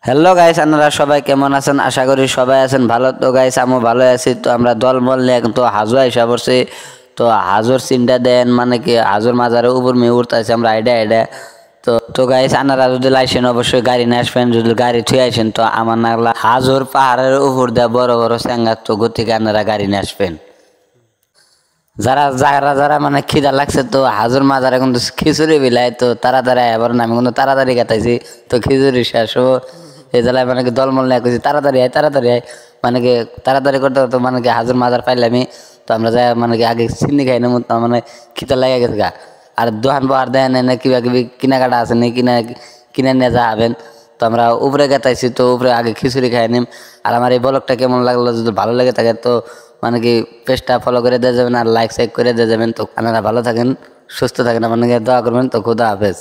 Hello guys, আপনারা সবাই কেমন আছেন? আশা করি সবাই আছেন ভালো। তো গাইস, আমি ভালো আছি। তো আমরা দলবল নিয়ে তো হাজো আইসা পড়ছি। তো হাজোর সিনটা দেন, মানে কি হাজোর মাজারের উপর মেয়ে উঠতেছে আমরা আইডা। তো গাইস, আপনারা যদি লাইসেন অবশ্যই গাড়ি নিয়ে আসবেন। যদি গাড়ি থুয়ে আসেন তো আমার নাগলা হাজোর পাহাড়ের উপর দিয়ে বড় বড় স্যাঙ্গার, তো গতিকে আপনারা গাড়ি নিয়ে আসবেন। যারা যারা যারা মানে খিদা লাগছে তো হাজুর মাজারে কিন্তু খিচুড়ি বিলায়, তো তাড়াতাড়ি এবার না, আমি কিন্তু তাড়াতাড়ি কাটাইছি। তো খিচুড়ি শেষ হবো এই জেলায়, মানে কি দলমল নিয়ে কইছি তাড়াতাড়ি আয়, মানে কি তাড়াতাড়ি করতে করতে মানে কি হাজুর মাজার পাইলামি। তো আমরা যাই মানে কি আগে চিনি খাই না, মানে খিদা লাগে গেছে গা। আর দোকান পাহাড় দেয় না কিবা কিবি কেনাকাটা আছে নি, কিনে নিয়ে যাবেন। তো আমরা উপরে গেতাইছি, তো উপরে আগে খিচুড়ি খাই নিম। আর আমার এই ব্লগটা কেমন লাগলো, যদি ভালো লেগে থাকে তো মানে কি পেজটা ফলো করে দিয়ে যাবেন আর লাইক করে দিয়ে যাবেন। তো আপনারা ভালো থাকেন, সুস্থ থাকেন, মানে দোয়া করবেন। তো খুদা হাফেজ।